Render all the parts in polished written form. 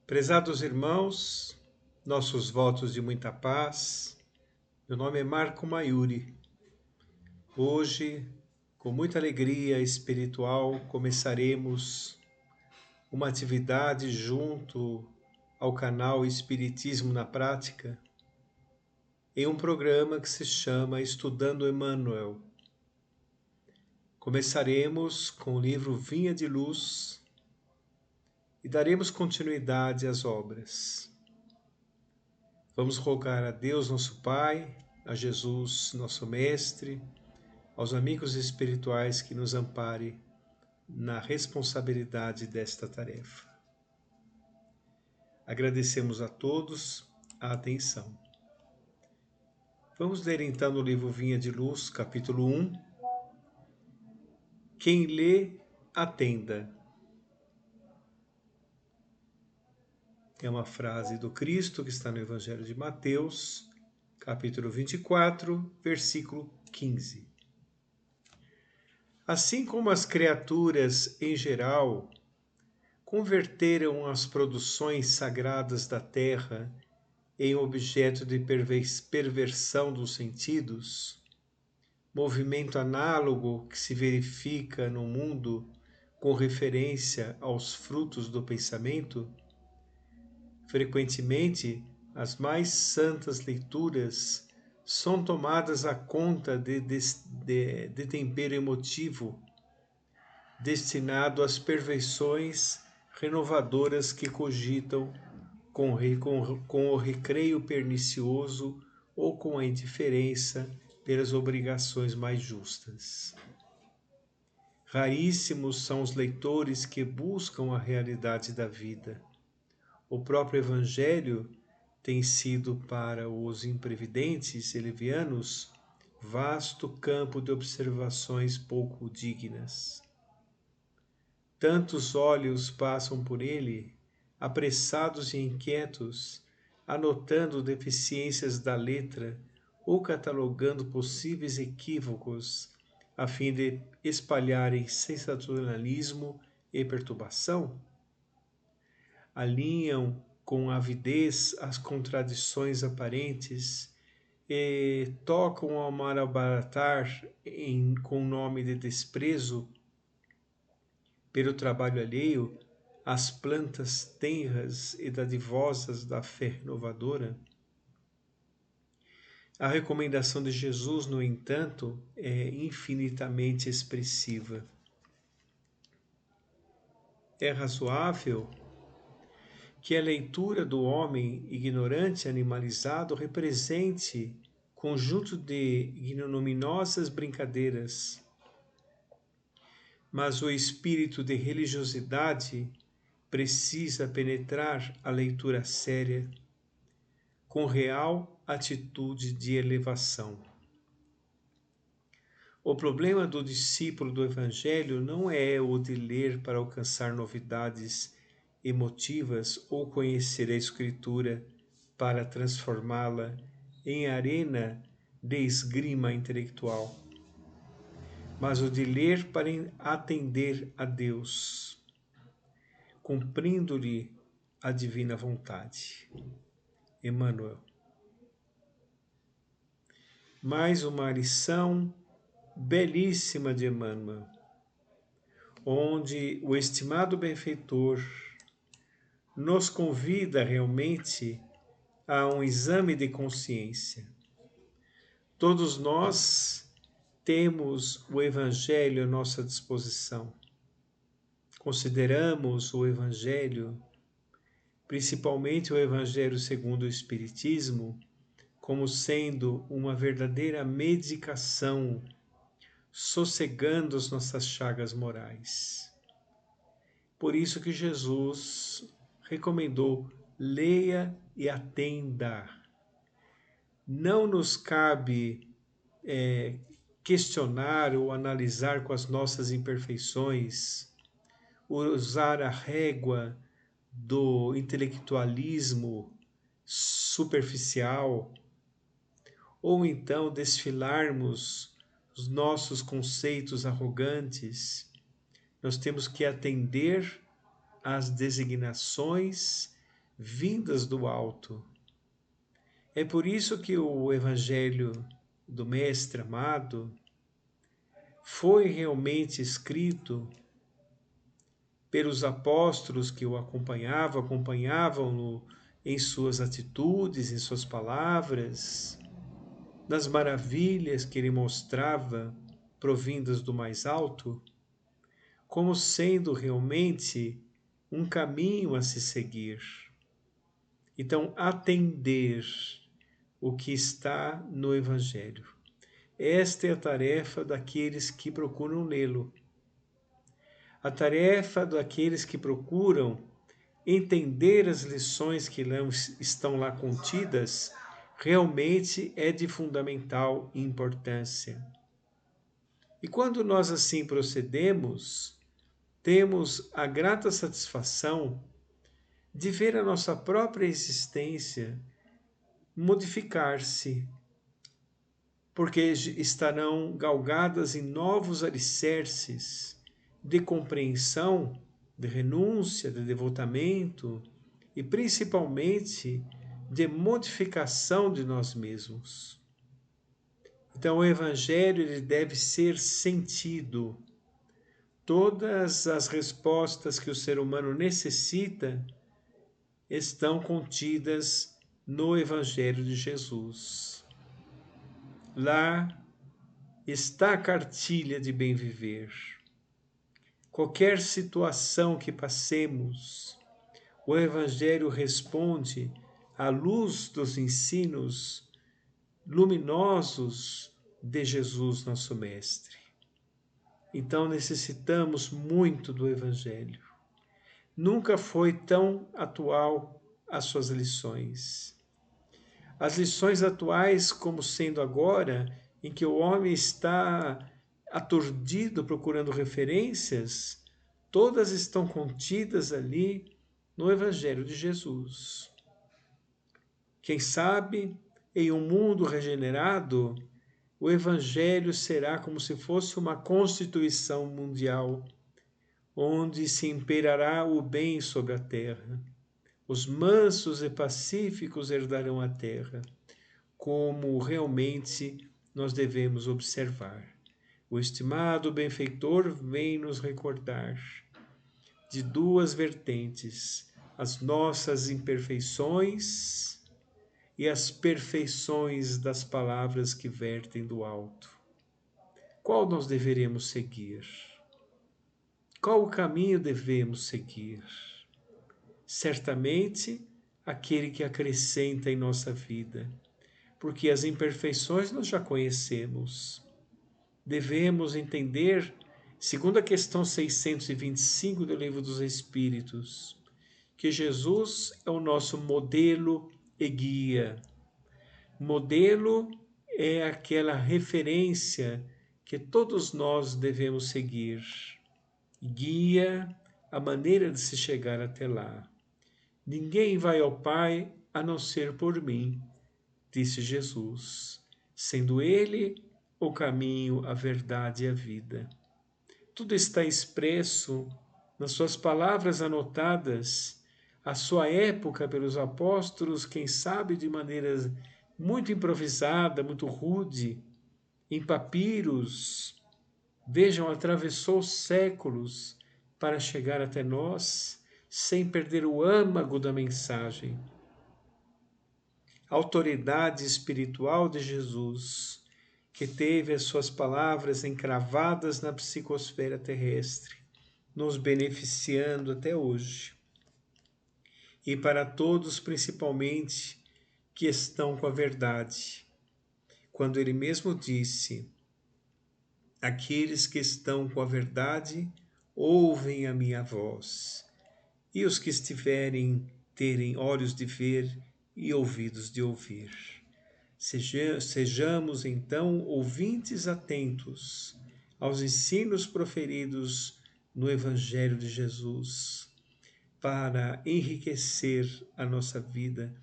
Prezados irmãos, nossos votos de muita paz. Meu nome é Marco Maiuri. Hoje, com muita alegria espiritual, começaremos uma atividade junto ao canal Espiritismo na Prática, em um programa que se chama Estudando Emmanuel. Começaremos com o livro Vinha de Luz e daremos continuidade às obras. Vamos rogar a Deus, nosso Pai, a Jesus, nosso Mestre, aos amigos espirituais que nos ampare na responsabilidade desta tarefa. Agradecemos a todos a atenção. Vamos ler então no livro Vinha de Luz, capítulo 1. Quem lê, atenda. É uma frase do Cristo que está no Evangelho de Mateus, capítulo 24, versículo 15. Assim como as criaturas em geral converteram as produções sagradas da terra em objeto de perversão dos sentidos, movimento análogo que se verifica no mundo com referência aos frutos do pensamento, frequentemente as mais santas leituras são tomadas à conta de tempero emotivo destinado às perversões renovadoras que cogitam com o recreio pernicioso ou com a indiferença pelas obrigações mais justas. Raríssimos são os leitores que buscam a realidade da vida. O próprio Evangelho tem sido para os imprevidentes e levianos vasto campo de observações pouco dignas. Tantos olhos passam por ele, apressados e inquietos, anotando deficiências da letra ou catalogando possíveis equívocos, a fim de espalharem sensacionalismo e perturbação? Alinham com avidez as contradições aparentes e tocam ao malabaratar com nome de desprezo pelo trabalho alheio as plantas tenras e dadivosas da fé renovadora. A recomendação de Jesus, no entanto, é infinitamente expressiva. É razoável que a leitura do homem ignorante e animalizado represente conjunto de ignominiosas brincadeiras, mas o espírito de religiosidade precisa penetrar a leitura séria, com real atitude de elevação. O problema do discípulo do Evangelho não é o de ler para alcançar novidades emotivas ou conhecer a Escritura para transformá-la em arena de esgrima intelectual, mas o de ler para atender a Deus, cumprindo-lhe a divina vontade. Emmanuel. Mais uma lição belíssima de Emmanuel, onde o estimado benfeitor nos convida realmente a um exame de consciência. Todos nós temos o Evangelho à nossa disposição. Consideramos o Evangelho, principalmente o Evangelho segundo o Espiritismo, como sendo uma verdadeira medicação, sossegando as nossas chagas morais. Por isso que Jesus recomendou: leia e atenda. Não nos cabe questionar ou analisar com as nossas imperfeições, usar a régua do intelectualismo superficial, ou então desfilarmos os nossos conceitos arrogantes. Nós temos que atender às designações vindas do alto. É por isso que o Evangelho do Mestre amado foi realmente escrito pelos apóstolos que o acompanhavam-no em suas atitudes, em suas palavras, nas maravilhas que ele mostrava provindas do mais alto, como sendo realmente um caminho a se seguir. Então, atender o que está no Evangelho. Esta é a tarefa daqueles que procuram lê-lo. A tarefa daqueles que procuram entender as lições que estão lá contidas realmente é de fundamental importância. E quando nós assim procedemos, temos a grata satisfação de ver a nossa própria existência modificar-se, porque estarão galgadas em novos alicerces de compreensão, de renúncia, de devotamento e principalmente de modificação de nós mesmos. Então o Evangelho ele deve ser sentido. Todas as respostas que o ser humano necessita estão contidas no Evangelho de Jesus. Lá está a cartilha de bem viver. Qualquer situação que passemos, o Evangelho responde à luz dos ensinos luminosos de Jesus, nosso Mestre. Então necessitamos muito do Evangelho. Nunca foi tão atual as suas lições. As lições atuais, como sendo agora, em que o homem está aturdido procurando referências, todas estão contidas ali no Evangelho de Jesus. Quem sabe, em um mundo regenerado, o Evangelho será como se fosse uma constituição mundial, onde se imperará o bem sobre a terra. Os mansos e pacíficos herdarão a terra, como realmente nós devemos observar. O estimado benfeitor vem nos recordar de duas vertentes, as nossas imperfeições e as perfeições das palavras que vertem do alto. Qual nós deveremos seguir? Qual o caminho devemos seguir? Certamente aquele que acrescenta em nossa vida, porque as imperfeições nós já conhecemos. Devemos entender, segundo a questão 625 do Livro dos Espíritos, que Jesus é o nosso modelo e guia. Modelo é aquela referência que todos nós devemos seguir. Guia a maneira de se chegar até lá. Ninguém vai ao Pai a não ser por mim, disse Jesus, sendo Ele o caminho, a verdade e a vida. Tudo está expresso nas suas palavras anotadas, à sua época pelos apóstolos, quem sabe de maneira muito improvisada, muito rude, em papiros. Vejam, atravessou séculos para chegar até nós, sem perder o âmago da mensagem. A autoridade espiritual de Jesus, que teve as suas palavras encravadas na psicosfera terrestre, nos beneficiando até hoje. E para todos, principalmente, que estão com a verdade. Quando ele mesmo disse: aqueles que estão com a verdade ouvem a minha voz. E os que terem olhos de ver e ouvidos de ouvir. Sejamos, então, ouvintes atentos aos ensinos proferidos no Evangelho de Jesus, para enriquecer a nossa vida,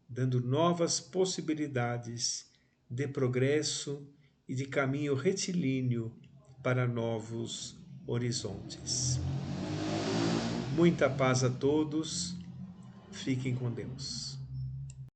dando novas possibilidades de progresso e de caminho retilíneo para novos horizontes. Muita paz a todos Fiquem com Deus.